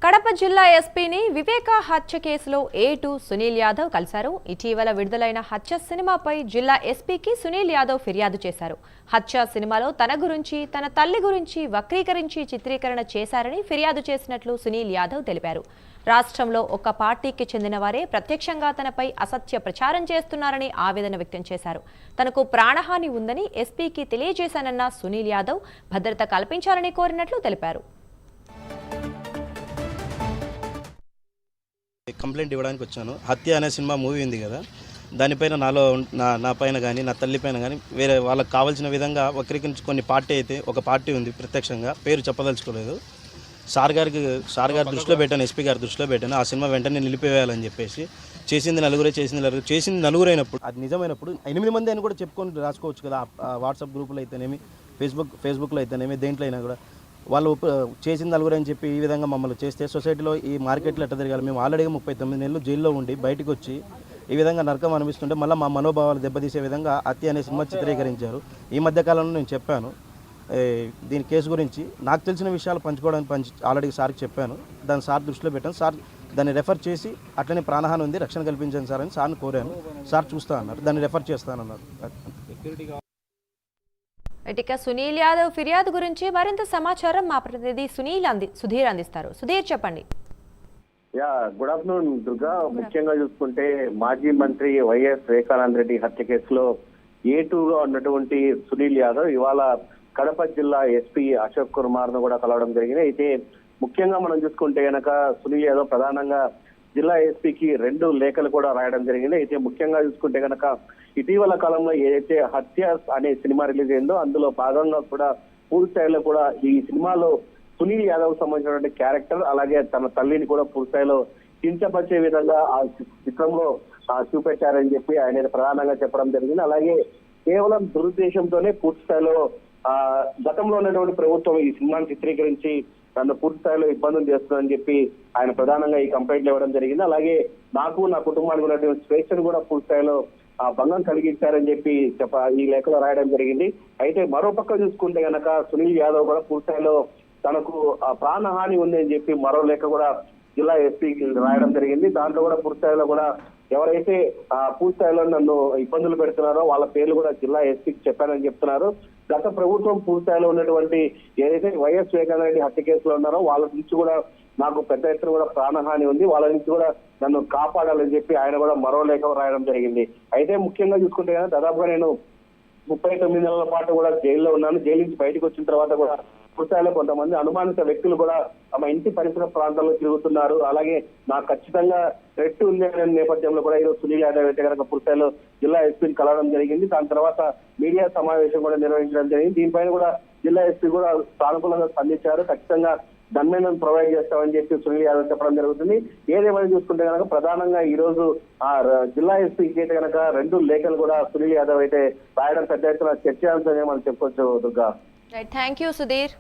కడప జిల్లా ఎస్పీని వివేక హత్య కేసులో A2 సునీల్ యాదవ్ కలిశారు. ఇటీవల విడుదలైన హత్య సినిమాపై జిల్లా ఎస్పీకి సునీల్ యాదవ్ ఫిర్యాదు చేశారు. హత్య సినిమాలో తన గురించి, తన తల్లి గురించి వక్రీకరించి చిత్రీకరణ చేశారని ఫిర్యాదు చేసినట్లు సునీల్ యాదవ్ తెలిపారు. రాష్ట్రంలో ఒక పార్టీకి చెందిన వారే ప్రత్యక్షంగా తనపై అసత్య ప్రచారం చేస్తున్నారని ఆవేదన వ్యక్తం చేశారు. తనకు ప్రాణహాని ఉందని ఎస్పీకి తెలియజేశానన్న సునీల్ యాదవ్ భద్రత కల్పించాలని కోరినట్లు తెలిపారు. కంప్లైంట్ ఇవ్వడానికి వచ్చాను. హత్య అనే సినిమా మూవీ ఉంది కదా, దానిపైన నా పైన కానీ నా తల్లి పైన కానీ వేరే వాళ్ళకి కావాల్సిన విధంగా వక్రీకరించి కొన్ని పార్టీ అయితే ఒక పార్టీ ఉంది, ప్రత్యక్షంగా పేరు చెప్పదలుచుకోలేదు. సార్ గారి దృష్టిలో పెట్టాను, ఎస్పీ గారి దృష్టిలో పెట్టాను. ఆ సినిమా వెంటనే నిలిపివేయాలని చెప్పేసి చేసింది నలుగురు అయినప్పుడు అది నిజమైనప్పుడు 8 మంది అని కూడా చెప్పుకొని రాసుకోవచ్చు కదా. వాట్సాప్ గ్రూపులో అయితేనేమి, ఫేస్బుక్లో అయితేనేమి, దేంట్లో అయినా కూడా వాళ్ళు చేసింది నలుగురు అని చెప్పి ఈ విధంగా మమ్మల్ని చేస్తే సొసైటీలో ఈ మార్కెట్లో ఎట్లా తిరగాలి? మేము ఆల్రెడీ 39 నెలలు జైల్లో ఉండి బయటకు వచ్చి ఈ విధంగా నరకం అనిపిస్తుంటే మళ్ళీ మా మనోభావాలు దెబ్బతీసే విధంగా హత్య అనే సినిమా చిత్రీకరించారు. ఈ మధ్యకాలంలో నేను చెప్పాను దీని కేసు గురించి, నాకు తెలిసిన విషయాలు పంచుకోవడానికి ఆల్రెడీ సార్కి చెప్పాను. దాన్ని సార్ దృష్టిలో పెట్టాను. సార్ దాన్ని రెఫర్ చేసి అట్లనే ప్రాణహాని ఉంది, రక్షణ కల్పించండి సార్ అని సార్ని కోరాను. సార్ చూస్తా అన్నారు, దాన్ని రెఫర్ చేస్తానన్నారు. ఇక సునీల్ యాదవ్ ఫిర్యాదు గురించి మరింత సమాచారం మా ప్రతినిధి సుధీర్ అందిస్తారు. సుధీర్, చెప్పండి. Good afternoon Durga. ముఖ్యంగా చూసుకుంటే మాజీ మంత్రి వైఎస్ వివేకానంద రెడ్డి హత్య కేసులో A2గా ఉన్నటువంటి సునీల్ యాదవ్ ఇవాళ కడప జిల్లా ఎస్పీ అశోక్ కుమార్ ను కూడా కలవడం జరిగింది. అయితే ముఖ్యంగా మనం చూసుకుంటే కనుక సునీల్ యాదవ్ ప్రధానంగా జిల్లా ఎస్పీకి 2 లేఖలు కూడా రాయడం జరిగింది. అయితే ముఖ్యంగా చూసుకుంటే కనుక ఇటీవల కాలంలో ఏదైతే హత్య అనే సినిమా రిలీజ్ అయిందో అందులో భాగంగా కూడా పూర్తి స్థాయిలో కూడా ఈ సినిమాలో సునీల్ యాదవ్ సంబంధించినటువంటి క్యారెక్టర్ అలాగే తన తల్లిని కూడా పూర్తి స్థాయిలో కించపరిచే విధంగా ఆ చిత్రంలో చూపెట్టారని చెప్పి ఆయన ప్రధానంగా చెప్పడం జరిగింది. అలాగే కేవలం దురుద్దేశంతోనే పూర్తి స్థాయిలో గతంలో ఉన్నటువంటి ప్రభుత్వం ఈ సినిమాను చిత్రీకరించి నన్ను పూర్తి స్థాయిలో ఇబ్బందులు చేస్తుందని చెప్పి ఆయన ప్రధానంగా ఈ కంప్లైంట్లు ఇవ్వడం జరిగింది. అలాగే నాకు నా కుటుంబానికి ఉన్నటువంటి స్వేచ్ఛను కూడా పూర్తి స్థాయిలో భంగం కలిగించారని చెప్పి ఈ లేఖలో రాయడం జరిగింది. అయితే మరోపక్క చూసుకుంటే గనక సునీల్ యాదవ్ కూడా పూర్తి స్థాయిలో తనకు ప్రాణహాని ఉంది అని చెప్పి మరో లేఖ కూడా జిల్లా ఎస్పీకి రాయడం జరిగింది. దాంట్లో కూడా పూర్తి స్థాయిలో కూడా ఎవరైతే పూర్తి స్థాయిలో నన్ను ఇబ్బందులు పెడుతున్నారో వాళ్ళ పేర్లు కూడా జిల్లా ఎస్పీకి చెప్పానని చెప్తున్నారు. గత ప్రభుత్వం పూర్తి స్థాయిలో ఉన్నటువంటి ఏదైతే వైఎస్ వివేకానంద రెడ్డి హత్య కేసులో ఉన్నారో వాళ్ళ నుంచి కూడా నాకు పెద్ద ఎత్తున కూడా ప్రాణహాని ఉంది, వాళ్ళ నుంచి కూడా నన్ను కాపాడాలని చెప్పి ఆయన కూడా మరో లేఖ రాయడం జరిగింది. అయితే ముఖ్యంగా చూసుకుంటే దాదాపుగా నేను 39 నెలల పాటు కూడా జైల్లో ఉన్నాను. జైలు నుంచి బయటకు వచ్చిన తర్వాత కూడా పూర్తిస్థాయిలో కొంతమంది అనుమానిత వ్యక్తులు కూడా తమ ఇంటి పరిసర ప్రాంతాల్లో తిరుగుతున్నారు. అలాగే నాకు ఖచ్చితంగా థ్రెట్ ఉంది అనే నేపథ్యంలో కూడా ఈరోజు సునీల్ యాదవ్ అయితే కనుక పూర్తిస్థాయిలో జిల్లా ఎస్పీని కలవడం జరిగింది. దాని తర్వాత మీడియా సమావేశం కూడా నిర్వహించడం జరిగింది. దీనిపైన కూడా జిల్లా ఎస్పీ కూడా సానుకూలంగా స్పందించారు. ఖచ్చితంగా గన్మెన్ ప్రొవైడ్ చేస్తామని చెప్పి సునీల్ యాదవ్ చెప్పడం జరుగుతుంది. ఏదేమైనా చూసుకుంటే కనుక ప్రధానంగా ఈ రోజు జిల్లా ఎస్పీకి అయితే కనుక 2 లేఖలు కూడా సునీల్ యాదవ్ అయితే రాయడం పెద్ద ఎత్తున చర్చాంశంగా మనం చెప్పుకోవచ్చు దుర్గా. Thank you Sudheer.